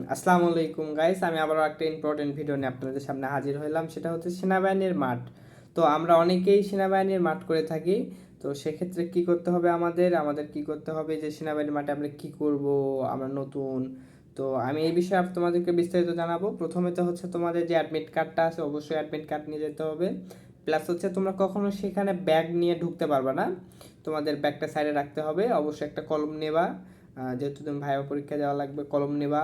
আসসালামু আলাইকুম গাইস, আমি আবারও একটা ইম্পর্টেন্ট ভিডিও নিয়ে আপনাদের সামনে হাজির হলাম। সেটা হচ্ছে সেনাবাহিনীর মাঠ। তো আমরা অনেকেই সেনাবাহিনীর মাঠ করে থাকি। তো সেক্ষেত্রে কি করতে হবে, আমাদের কি করতে হবে, যে সেনাবাহিনীর মাঠে আমরা কি করব, আমরা নতুন। তো আমি এই বিষয়ে তোমাদেরকে বিস্তারিত জানাবো। প্রথমে তো হচ্ছে তোমাদের যে অ্যাডমিট কার্ডটা আছে, অবশ্যই অ্যাডমিট কার্ড নিয়ে যেতে হবে। প্লাস হচ্ছে তোমরা কখনো সেখানে ব্যাগ নিয়ে ঢুকতে পারবে না, তোমাদের ব্যাগটা সাইডে রাখতে হবে। অবশ্যই একটা কলম নেবা, যেহেতু তুমি ভাইবা পরীক্ষা দেওয়া লাগবে, কলম নেবা।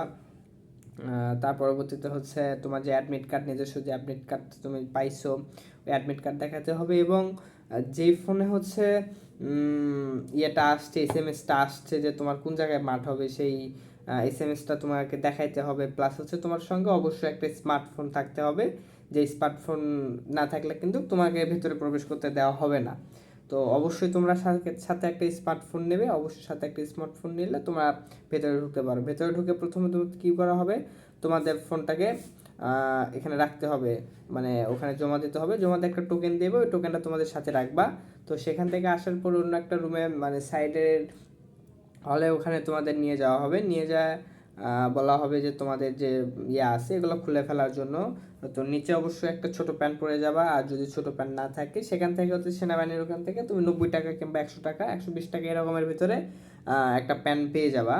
তার পরবর্তীতে হচ্ছে তোমার যে অ্যাডমিট কার্ড, নিজস্ব যে অ্যাডমিট কার্ড তুমি পাইছো, ওই অ্যাডমিট কার্ড দেখাতে হবে। এবং যেই ফোনে হচ্ছে ইয়েটা আসছে, এসএমএসটা আসছে যে তোমার কোন জায়গায় মাঠ হবে, সেই এসএমএসটা তোমাকে দেখাইতে হবে। প্লাস হচ্ছে তোমার সঙ্গে অবশ্যই একটা স্মার্টফোন থাকতে হবে। যে স্মার্টফোন না থাকলে কিন্তু তোমাকে ভেতরে প্রবেশ করতে দেওয়া হবে না। তো অবশ্যই তোমরা সাথে একটা স্মার্টফোন নেবে, অবশ্যই সাথে একটা স্মার্টফোন নিলে তোমরা ভেতরে ঢুকতে পারো। ভেতরে ঢুকে প্রথমে তুমি কী করা হবে, তোমাদের ফোনটাকে এখানে রাখতে হবে, মানে ওখানে জমা দিতে হবে। জমা দিয়ে একটা টোকেন দেবে, ওই টোকেনটা তোমাদের সাথে রাখবা। তো সেখান থেকে আসার পর অন্য একটা রুমে, মানে সাইডের হলে, ওখানে তোমাদের নিয়ে যাওয়া হবে। নিয়ে যায় বলা হবে যে তোমাদের যে আছে এগুলো খুলে ফেলার জন্য। তো নিচে অবশ্যই একটা ছোট প্যান্ট পরে যাবা, আর যদি ছোট প্যান্ট না থাকে সেখান থেকে হচ্ছে সেনাবাহিনীর ওখান থেকে তুমি 90 টাকা কিংবা 100 টাকা, 120 টাকা এরকমের ভিতরে একটা প্যান্ট পেয়ে যাবা।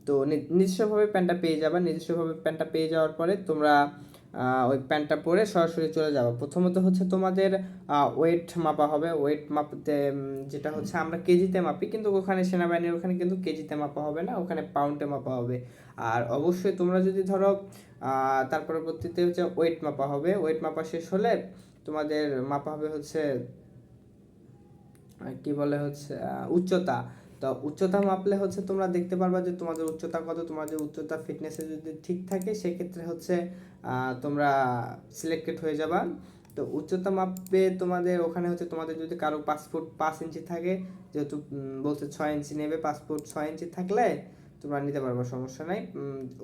তো নিজস্বভাবে প্যান্টটা পেয়ে যাবা। নিজস্বভাবে প্যান্টটা পেয়ে যাওয়ার পরে তোমরা ওই প্যান্টটা পরে সরাসরি চলে যাবো। প্রথমত হচ্ছে তোমাদের ওয়েট মাপা হবে। ওয়েট মাপতে যেটা হচ্ছে আমরা কেজিতে মাপি, কিন্তু ওখানে সেনাবাহিনীর ওখানে কিন্তু কেজিতে মাপা হবে না, ওখানে পাউন্ডে মাপা হবে। আর অবশ্যই তোমরা যদি ধরো তার পরবর্তীতে হচ্ছে ওয়েট মাপা হবে। ওয়েট মাপা শেষ হলে তোমাদের মাপা হবে হচ্ছে কি বলে হচ্ছে উচ্চতা। তো উচ্চতা মাপলে হচ্ছে তোমরা দেখতে পারবা যে তোমাদের উচ্চতা কত। তোমাদের উচ্চতা ফিটনেসে যদি ঠিক থাকে সেক্ষেত্রে হচ্ছে তোমরা সিলেক্টেড হয়ে যাবা। তো উচ্চতা মাপবে তোমাদের ওখানে হচ্ছে, তোমাদের যদি কারো 5 ফুট 5 ইঞ্চি থাকে, যেহেতু বলছে 6 ইঞ্চি নেবে, 5 ফুট 6 ইঞ্চি থাকলে তোমরা নিতে পারবা, সমস্যা নাই।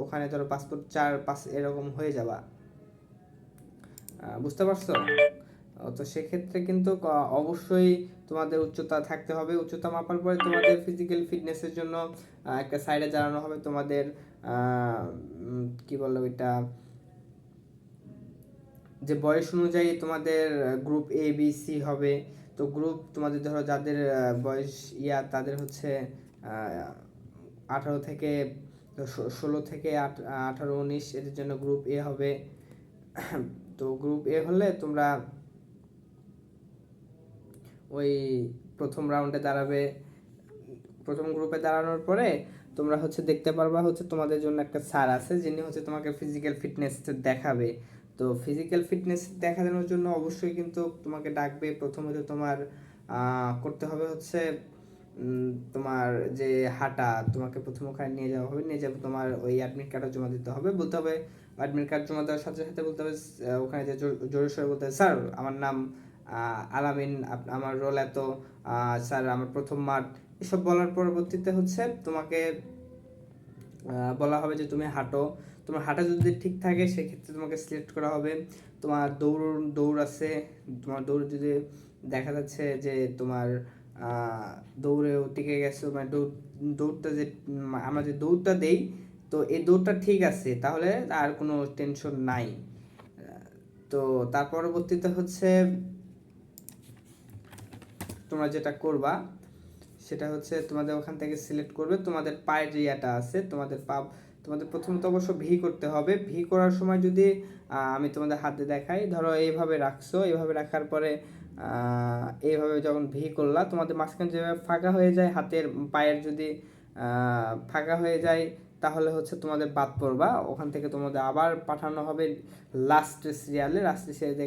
ওখানে ধরো 5 ফুট 4 5 এরকম হয়ে যাবা। বুঝতে পারছো? তো সেক্ষেত্রে কিন্তু অবশ্যই তোমাদের উচ্চতা থাকতে হবে। উচ্চতা মাপার পরে তোমাদের ফিজিক্যাল ফিটনেসের জন্য একটা সাইডে জানানো হবে তোমাদের কি বললো ওইটা, যে বয়স অনুযায়ী তোমাদের গ্রুপ A B C হবে। তো গ্রুপ তোমাদের ধরো যাদের বয়স তাদের হচ্ছে 18 থেকে 16 থেকে 18 19, এদের জন্য গ্রুপ A হবে। তো গ্রুপ A হলে তোমরা ওই প্রথম রাউন্ডে দাঁড়াবে। প্রথম গ্রুপে দাঁড়ানোর পরে তোমরা হচ্ছে দেখতে পারবা হচ্ছে তোমাদের জন্য একটা স্যার আছে, যিনি হচ্ছে তোমাকে ফিজিক্যাল ফিটনেস দেখাবে। তো ফিজিক্যাল ফিটনেস দেখানোর জন্য অবশ্যই কিন্তু তোমাকে ডাকবে। প্রথমত তোমার করতে হবে হচ্ছে তোমার যে হাঁটা, তোমাকে প্রথম ওখানে নিয়ে যাওয়া হবে। নিয়ে যাবে, তোমার ওই অ্যাডমিট কার্ডটা জমা দিতে হবে। বলতে হবে অ্যাডমিট কার্ড জমা দেওয়ার সাথে সাথে বলতে হবে ওখানে যে জোরে সোরে বলতে হবে, স্যার আমার নাম আলামিন, আমার রোল এত, স্যার আমার প্রথম মাঠ। এসব বলার পরবর্তীতে হচ্ছে তোমাকে বলা হবে যে তুমি হাঁটো। তোমার হাঁটা যদি ঠিক থাকে সেক্ষেত্রে তোমাকে সিলেক্ট করা হবে। তোমার দৌড় আছে, তোমার দৌড় যদি দেখা যাচ্ছে যে তোমার দৌড়েও টিকে গেছো, মানে দৌড়টা যে আমরা যে দৌড়টা দেই, তো এই দৌড়টা ঠিক আছে, তাহলে আর কোনো টেনশন নাই। তো তার পরবর্তীতে হচ্ছে তোমরা যেটা করবা সেটা হচ্ছে তোমাদের ওখান থেকে সিলেক্ট করবে তোমাদের পায়ের যে ইয়াটা আছে, তোমাদের প্রথমত অবশ্য ভি করতে হবে। ভি করার সময় যদি আমি তোমাদের হাতে দেখাই, ধরো এইভাবে রাখছো, এইভাবে রাখার পরে এইভাবে যখন ভি করলা, তোমাদের মাঝখানে যেভাবে ফাঁকা হয়ে যায়, হাতের পায়ের যদি ফাঁকা হয়ে যায়, তাহলে হচ্ছে তোমাদের বাদ পড়বা। ওখান থেকে তোমাদের আবার পাঠানো হবে লাস্ট সিরিয়ালে।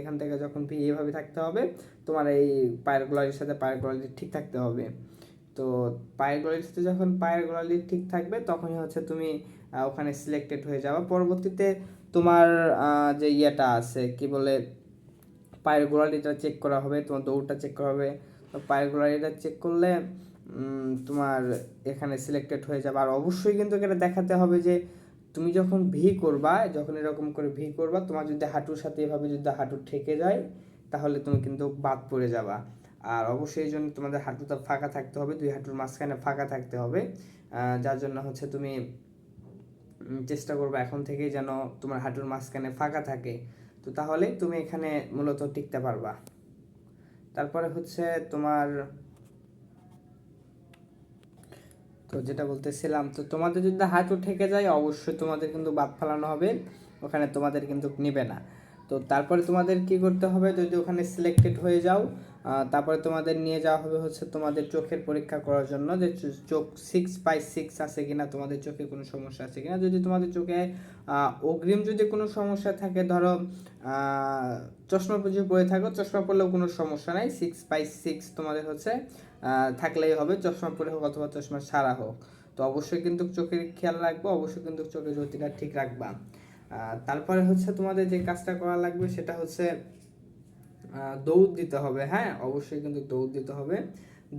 এখান থেকে যখন ভি এইভাবে থাকতে হবে, তোমার এই পায়ের গোড়ালির সাথে পায়ের গোড়ালি ঠিক থাকতে হবে। তো পায়ের গোড়ালির সাথে যখন পায়ের গোড়ালি ঠিক থাকবে, তখনই হচ্ছে তুমি ওখানে সিলেক্টেড হয়ে যাবে। পরবর্তীতে তোমার যে ইয়েটা আছে কি বলে, পায়ের গোড়ালিটা চেক করা হবে, তোমার দৌড়টা চেক করা হবে। তো পায়ের গোড়ালিটা চেক করলে তোমার এখানে সিলেক্টেড হয়ে যাবে। আর অবশ্যই কিন্তু এখানে দেখাতে হবে যে তুমি যখন ভি করবা, যখন এরকম করে ভি করবা, তোমার যদি হাঁটুর সাথে এভাবে যদি হাঁটু ঠেকে যায়, তাহলে তুমি কিন্তু বাদ পড়ে যাবা। আর অবশ্যই এই জন্য তোমাদের হাঁটুটা ফাঁকা থাকতে হবে, দুই হাঁটুর মাঝখানে ফাঁকা থাকতে হবে, যার জন্য হচ্ছে তুমি চেষ্টা করবে এখন থেকেই যেন তোমার হাঁটুর মাঝখানে ফাঁকা থাকে, তো তাহলে তুমি এখানে মূলত টিকতে পারবা। তারপরে হচ্ছে তোমার, তো যেটা বলতেছিলাম, তো তোমাদের যদি হাঁটু ঠেকে যায় অবশ্যই তোমাদের কিন্তু বাদ ফেলানো হবে, ওখানে তোমাদের কিন্তু নিবে না। তো তারপরে তোমাদের কি করতে হবে, যদি ওখানে সিলেক্টেড হয়ে যাও, তারপরে তোমাদের নিয়ে যাওয়া হবে হচ্ছে তোমাদের চোখের পরীক্ষা করার জন্য, যে চোখ 6/6 আছে কিনা, তোমাদের চোখে কোনো সমস্যা আছে কিনা। যদি তোমাদের চোখে অগ্রিম যদি কোনো সমস্যা থাকে, ধরো চশমা যদি পরে থাকো, চশমা পরলেও কোনো সমস্যা নাই, 6/6 তোমাদের হচ্ছে থাকলেই হবে, চশমা পরে হোক অথবা চশমা ছাড়া হোক। তো অবশ্যই কিন্তু চোখের খেয়াল রাখবো, অবশ্যই কিন্তু চোখের জ্যোতিটা ঠিক রাখবা। তারপরে হচ্ছে তোমাদের যে কাজটা করা লাগবে সেটা হচ্ছে দৌড় দিতে হবে। হ্যাঁ, অবশ্যই কিন্তু দৌড় দিতে হবে।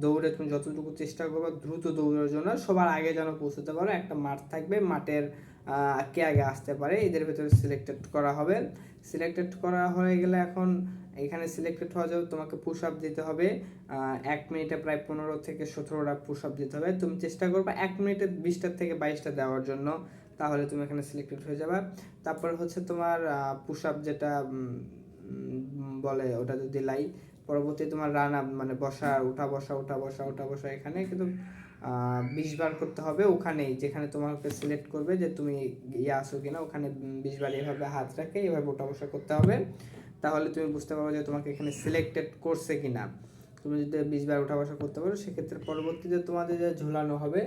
দৌড়ে তুমি যতটুকু চেষ্টা করবে দ্রুত দৌড়ার জন্য, সবার আগে যেন পৌঁছতে পারো। একটা মাঠ থাকবে, মাঠের কে আগে আসতে পারে এদের ভিতরে সিলেক্টেড করা হবে। সিলেক্টেড করা হয়ে গেলে এখন এখানে সিলেক্টেড হওয়া যাবে, তোমাকে পুশ আপ দিতে হবে 1 মিনিটে প্রায় 15 থেকে 17টা পুশ আপ দিতে হবে। তুমি চেষ্টা করবে 1 মিনিটে 20টা থেকে 22টা দেওয়ার জন্য, তাহলে তুমি এখানে সিলেক্টেড হয়ে যাবে। তারপর হচ্ছে তোমার পুশ আপ যেটা বলে ওটা যদি লাই, পরবর্তী তোমার রান আপ মানে বসা উঠা বসা উঠা বসা উঠা বসা, এখানে কিন্তু 20 বার করতে হবে। ওখানেই যেখানে তোমাকে সিলেক্ট করবে যে তুমি ইয়ে আসো কিনা, ওখানে 20 বার এভাবে হাত রাখে এভাবে উঠা বসা করতে হবে, তাহলে তুমি বুঝতে পারবে যে তোমাকে এখানে সিলেক্টেড করছে কিনা। তুমি যদি 20 বার উঠা বসা করতে পারো, সেক্ষেত্রে পরবর্তীতে তোমাদের যে ঝুলানো হবে,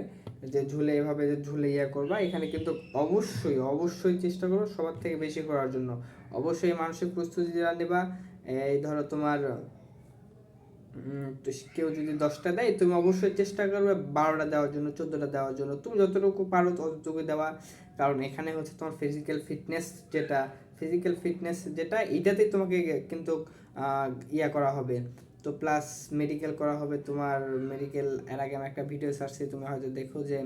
যে ঝুলে এভাবে যে ঝুলে ইয়ে করবা, এখানে কিন্তু অবশ্যই অবশ্যই চেষ্টা করো সবার থেকে বেশি করার জন্য। অবশ্যই মানসিক প্রস্তুতি যারা নেবা, এই ধরো তোমার কেউ যদি 10টা দেয়, তুমি অবশ্যই চেষ্টা করবে 12টা দেওয়ার জন্য, 14টা দেওয়ার জন্য, তুমি যতটুকু পারো ততটুকু দেওয়া। কারণ এখানে হচ্ছে তোমার ফিজিক্যাল ফিটনেস যেটা এটাতেই তোমাকে কিন্তু ইয়া করা হবে। তো প্লাস মেডিকেল করা হবে তোমার। মেডিকেল এর আগে আমি একটা ভিডিও ছাড়ছি, তুমি হয়তো দেখো যে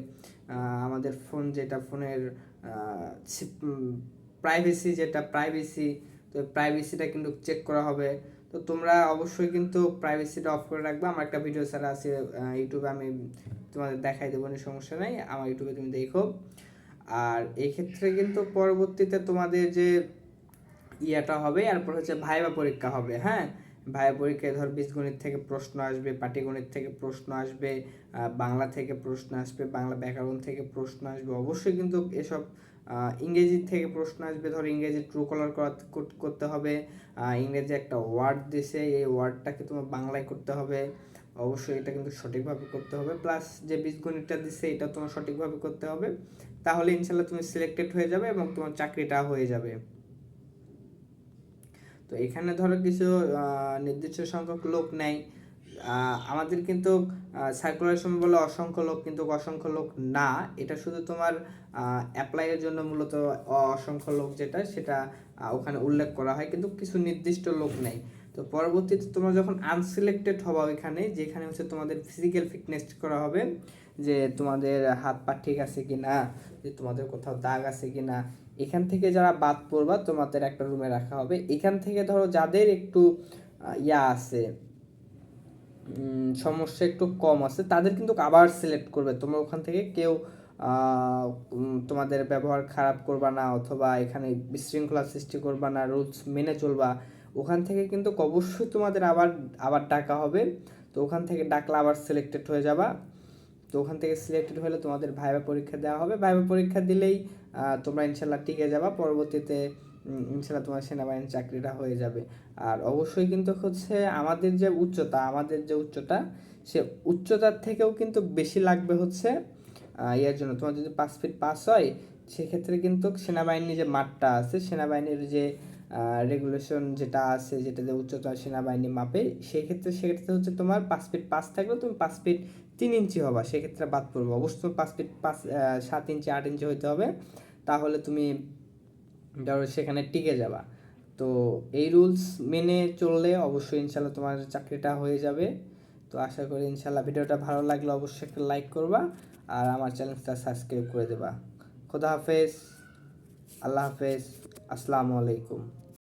আমাদের ফোনের প্রাইভেসি, তো প্রাইভেসিটা কিন্তু চেক করা হবে। তো তোমরা অবশ্যই কিন্তু প্রাইভেসিটা অফ করে রাখবে। আমার একটা ভিডিও ছাড়া আছে ইউটিউবে, আমি তোমাদের দেখাই দেবো, সমস্যা নাই, আমার ইউটিউবে তুমি দেখো। আর এই ক্ষেত্রে কিন্তু পরবর্তীতে তোমাদের যে ইয়াটা হবে, এরপর হচ্ছে ভাইবা পরীক্ষা হবে। হ্যাঁ, ভাইবা পরীক্ষায় ধর বীজগণিত থেকে প্রশ্ন আসবে, পাটিগণিত থেকে প্রশ্ন আসবে, বাংলা থেকে প্রশ্ন আসবে, বাংলা ব্যাকরণ থেকে প্রশ্ন আসবে। অবশ্যই কিন্তু এসব ইংরেজি থেকে প্রশ্ন আসবে। ধর ইংরেজি ট্রু কলার করতে হবে, ইংরেজি একটা ওয়ার্ড দিছে, এই ওয়ার্ডটাকে তোমার বাংলায় করতে হবে। অবশ্যই এটা কিন্তু সঠিকভাবে করতে হবে। প্লাস যে বীজগণিতটা দিছে এটা তোমার সঠিকভাবে করতে হবে, তাহলে ইনশাল্লাহ তুমি সিলেক্টেড হয়ে যাবে এবং তোমার চাকরিটা হয়ে যাবে। তো এখানে ধরো কিছু নির্দিষ্ট সংখ্যক লোক নেয়, আমাদের কিন্তু সার্কুলেশন বলে অসংখ্য লোক, কিন্তু অসংখ্য লোক না, এটা শুধু তোমার অ্যাপ্লাইয়ের জন্য মূলত অসংখ্য লোক যেটা সেটা ওখানে উল্লেখ করা হয়, কিন্তু কিছু নির্দিষ্ট লোক নেই। তো পরবর্তীতে তোমরা যখন আনসিলেক্টেড হবা, ওইখানে যেখানে হচ্ছে তোমাদের ফিজিক্যাল ফিটনেস করা হবে, যে তোমাদের হাত পা ঠিক আছে কি না, যে তোমাদের কোথাও দাগ আছে কি না, এখান থেকে যারা বাদ পড়বা তোমাদের একটা রুমে রাখা হবে। এখান থেকে ধরো যাদের একটু ইয়া আছে, সমস্যা একটু কম আছে, তাদের কিন্তু আবার সিলেক্ট করবে। তোমরা ওখান থেকে কেউ তোমাদের ব্যবহার খারাপ করবা না, অথবা এখানে বিশৃঙ্খলা সৃষ্টি করবা না, রুলস মেনে চলবা, ওখান থেকে কিন্তু অবশ্যই তোমাদের আবার আবার ডাকা হবে। তো ওখান থেকে ডাকলে আবার সিলেক্টেড হয়ে যাবা। তো ওখান থেকে সিলেক্টেড হলে তোমাদের ভাইবা পরীক্ষা দেওয়া হবে। ভাইবা পরীক্ষা দিলেই তোমরা ইনশাল্লাহ টিকে যাবা, পরবর্তীতে ইনশাল্লাহ তোমার সেনাবাহিনীর চাকরিটা হয়ে যাবে। আর অবশ্যই কিন্তু হচ্ছে আমাদের যে উচ্চতা সে উচ্চতার থেকেও কিন্তু বেশি লাগবে হচ্ছে ইয়ার জন্য। তোমার যদি 5 ফিট 5 হয়, সেক্ষেত্রে কিন্তু সেনাবাহিনীর যে মাঠটা আছে, সেনাবাহিনীর যে রেগুলেশন যেটা আছে, যেটা যে উচ্চতা সেনাবাহিনী মাপে, সেক্ষেত্রে হচ্ছে তোমার 5 ফিট 5 থাকলে তুমি 5 ফিট 3 ইঞ্চি হবা, সেক্ষেত্রে বাদ পড়বে। অবশ্যই 5 ফিট 7 ইঞ্চি 8 ইঞ্চি হইতে হবে, তাহলে তুমি ধরো সেখানে টিকে যাবা। তো এই রুলস মেনে চললে অবশ্যই ইনশাল্লাহ তোমার চাকরিটা হয়ে যাবে। তো আশা করি ইনশাল্লাহ ভিডিওটা ভালো লাগলে অবশ্যই একটা লাইক করবা, আর আমার চ্যানেলটা সাবস্ক্রাইব করে দেবা। খোদা হাফেজ, আল্লাহ হাফেজ, আসসালামু আলাইকুম।